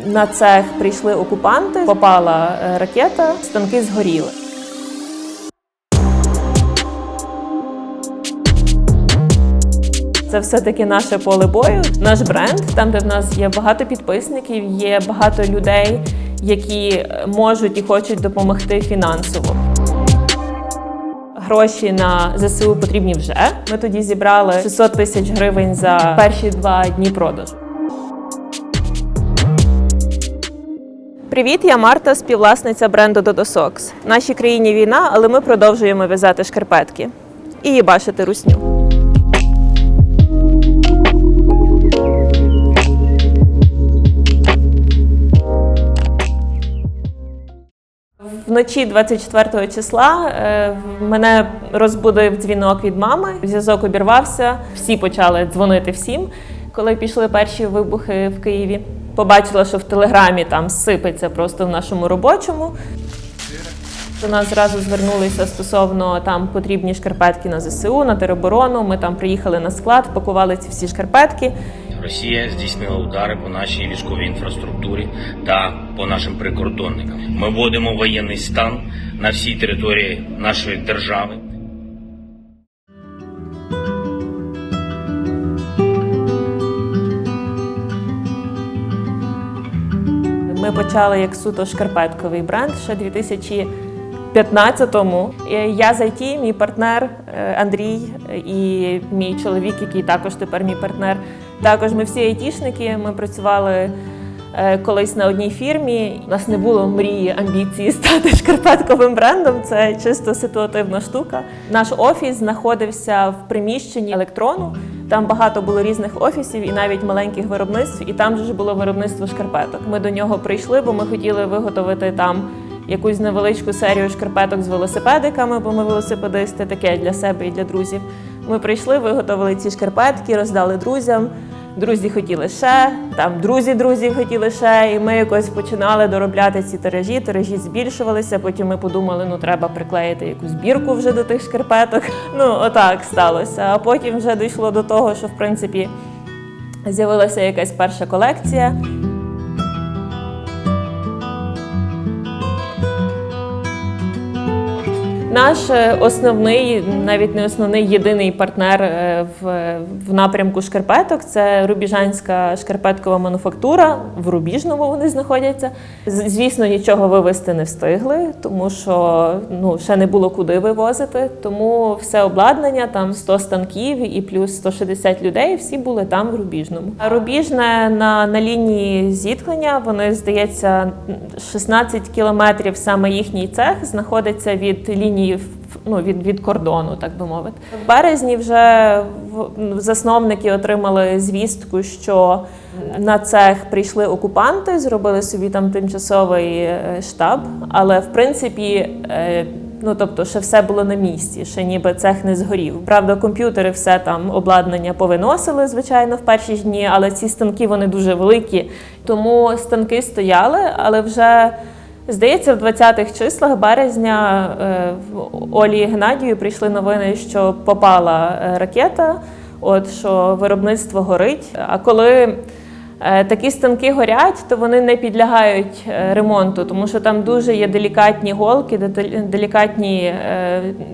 На цех прийшли окупанти, попала ракета, станки згоріли. Це все-таки наше поле бою, наш бренд, там, де в нас є багато підписників, є багато людей, які можуть і хочуть допомогти фінансово. Гроші на ЗСУ потрібні вже. Ми тоді зібрали 600 тисяч гривень за перші 2 дні продажу. Привіт, я Марта, співвласниця бренду Dodo Socks. В нашій країні війна, але ми продовжуємо в'язати шкарпетки і їбашити русню. Вночі 24 числа мене розбудив дзвінок від мами, зв'язок обірвався, всі почали дзвонити всім. Коли пішли перші вибухи в Києві, побачила, що в Телеграмі там сипеться просто в нашому робочому. До нас зразу звернулися стосовно там потрібні шкарпетки на ЗСУ, на тероборону. Ми там приїхали на склад, пакували ці всі шкарпетки. Росія здійснила удари по нашій військовій інфраструктурі та по нашим прикордонникам. Ми вводимо воєнний стан на всій території нашої держави. Ми почали як суто шкарпетковий бренд ще 2015-му. Я з IT, мій партнер Андрій і мій чоловік, який також тепер мій партнер. Також ми всі айтішники, ми працювали колись на одній фірмі. У нас не було мрії, амбіції стати шкарпетковим брендом, це чисто ситуативна штука. Наш офіс знаходився в приміщенні електрону, там багато було різних офісів і навіть маленьких виробництв, і там же було виробництво шкарпеток. Ми до нього прийшли, бо ми хотіли виготовити там якусь невеличку серію шкарпеток з велосипедиками, бо ми велосипедисти, таке для себе і для друзів. Ми прийшли, виготовили ці шкарпетки, роздали друзям. Друзі хотіли ще, там друзі хотіли ще, і ми якось починали доробляти ці тиражі збільшувалися, потім ми подумали, треба приклеїти якусь бірку вже до тих шкарпеток. Отак сталося. А потім вже дійшло до того, що, в принципі, з'явилася якась перша колекція. Наш основний, навіть не основний, єдиний партнер в напрямку шкарпеток – це Рубіжанська шкарпеткова мануфактура, в Рубіжному вони знаходяться. Звісно, нічого вивезти не встигли, тому що ще не було куди вивозити, тому все обладнання, там 100 станків і плюс 160 людей, всі були там в Рубіжному. Рубіжне на лінії зіткнення, вони, здається, 16 кілометрів саме їхній цех знаходиться від лінії від кордону, так би мовити. В березні вже засновники отримали звістку, що на цех прийшли окупанти, зробили собі там тимчасовий штаб, але в принципі, тобто ще все було на місці, ще ніби цех не згорів. Правда, комп'ютери, все там обладнання повиносили, звичайно, в перші ж дні, але ці станки, вони дуже великі, тому станки стояли, але вже здається, в 20-х числах березня Олі і Геннадію прийшли новини, що попала ракета, що виробництво горить. А коли такі станки горять, то вони не підлягають ремонту, тому що там дуже є делікатні голки, делікатні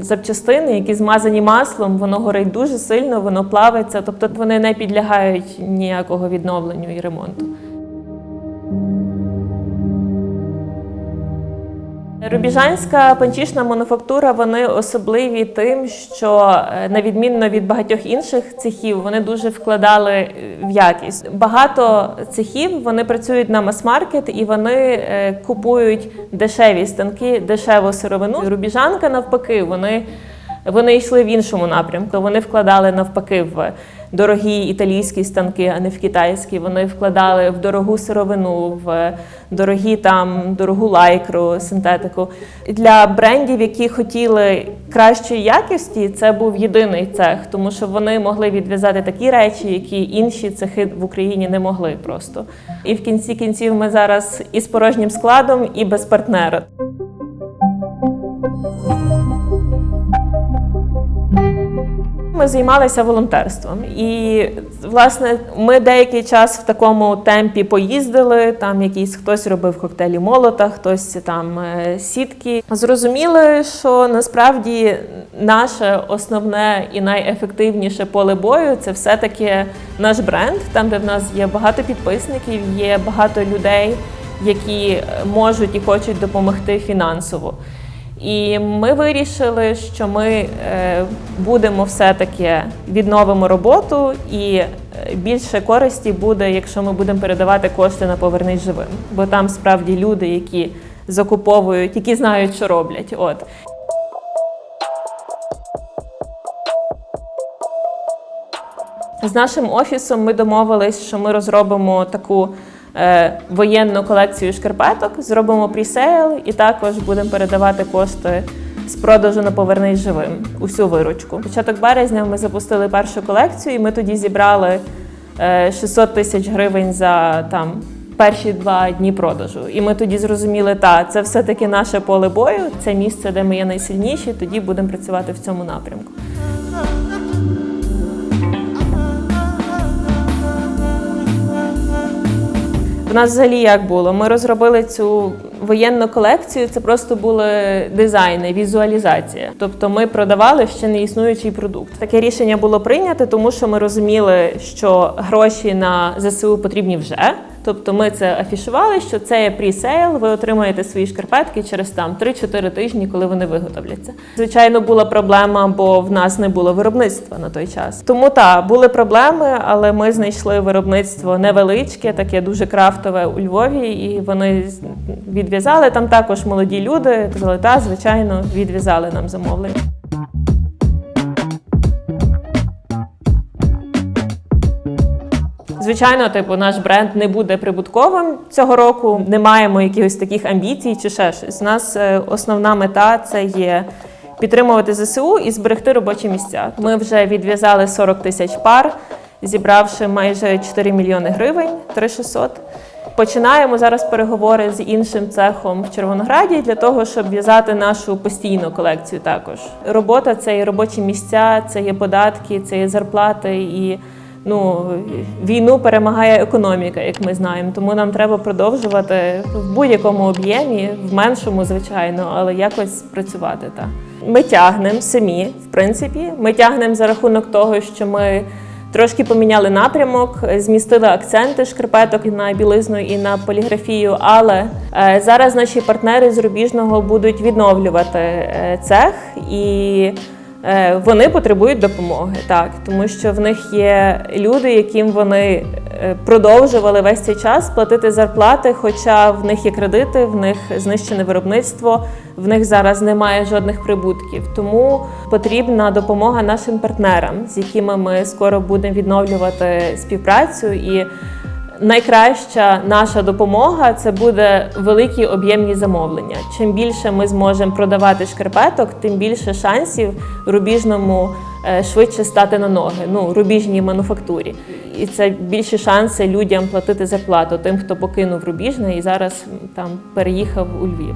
запчастини, які змазані маслом, воно горить дуже сильно, воно плавиться, тобто вони не підлягають ніякого відновленню і ремонту. Рубіжанська панчішна мануфактура, вони особливі тим, що на відмінно від багатьох інших цехів, вони дуже вкладали в якість. Багато цехів, вони працюють на мас-маркет і вони купують дешеві станки, дешеву сировину. Рубіжанка навпаки, вони йшли в іншому напрямку, вони вкладали навпаки в дорогі італійські станки, а не в китайські. Вони вкладали в дорогу сировину, в дорогу лайкру, синтетику. Для брендів, які хотіли кращої якості, це був єдиний цех, тому що вони могли відв'язати такі речі, які інші цехи в Україні не могли просто. І в кінці кінців ми зараз і з порожнім складом, і без партнера. Ми займалися волонтерством, і Власне, ми деякий час в такому темпі поїздили, там хтось робив коктейлі молота, хтось там сітки. Зрозуміли, що насправді наше основне і найефективніше поле бою – це все-таки наш бренд, там, де в нас є багато підписників, є багато людей, які можуть і хочуть допомогти фінансово. І ми вирішили, що ми будемо все-таки відновимо роботу, і більше користі буде, якщо ми будемо передавати кошти на «Повернись живим». Бо там справді люди, які закуповують, які знають, що роблять. От. З нашим офісом ми домовились, що ми розробимо таку воєнну колекцію шкарпеток, зробимо пресейл і також будемо передавати кошти з продажу на «Повернись живим», усю виручку. Початок березня ми запустили першу колекцію, і ми тоді зібрали 600 тисяч гривень за перші 2 дні продажу. І ми тоді зрозуміли, це все-таки наше поле бою, це місце, де ми є найсильніші, тоді будемо працювати в цьому напрямку. У нас взагалі як було? Ми розробили цю воєнну колекцію, це просто були дизайни, візуалізація. Тобто ми продавали ще не існуючий продукт. Таке рішення було прийнято, тому що ми розуміли, що гроші на ЗСУ потрібні вже. Тобто ми це афішували, що це є пресейл, ви отримаєте свої шкарпетки через 3-4 тижні, коли вони виготовляться. Звичайно, була проблема, бо в нас не було виробництва на той час. Тому були проблеми, але ми знайшли виробництво невеличке, таке дуже крафтове у Львові, і вони відв'язали. Там також молоді люди, казали, звичайно, відв'язали нам замовлення. Звичайно, наш бренд не буде прибутковим цього року, не маємо якихось таких амбіцій чи ще щось. У нас основна мета – це є підтримувати ЗСУ і зберегти робочі місця. Ми вже відв'язали 40 тисяч пар, зібравши майже 4 мільйони гривень, 3600. Починаємо зараз переговори з іншим цехом в Червонограді для того, щоб в'язати нашу постійну колекцію також. Робота – це і робочі місця, це є податки, це є зарплати і війну перемагає економіка, як ми знаємо, тому нам треба продовжувати в будь-якому об'ємі, в меншому, звичайно, але якось працювати. Ми тягнемо самі, в принципі. Ми тягнемо за рахунок того, що ми трошки поміняли напрямок, змістили акценти шкарпеток на білизну і на поліграфію, але зараз наші партнери з Рубіжного будуть відновлювати цех, і вони потребують допомоги, тому що в них є люди, яким вони продовжували весь цей час платити зарплати, хоча в них є кредити, в них знищене виробництво, в них зараз немає жодних прибутків. Тому потрібна допомога нашим партнерам, з якими ми скоро будемо відновлювати співпрацю. І найкраща наша допомога – це буде великі об'ємні замовлення. Чим більше ми зможемо продавати шкарпеток, тим більше шансів Рубіжному швидше стати на ноги, Рубіжній мануфактурі. І це більші шанси людям платити зарплату, тим, хто покинув Рубіжне і зараз переїхав у Львів.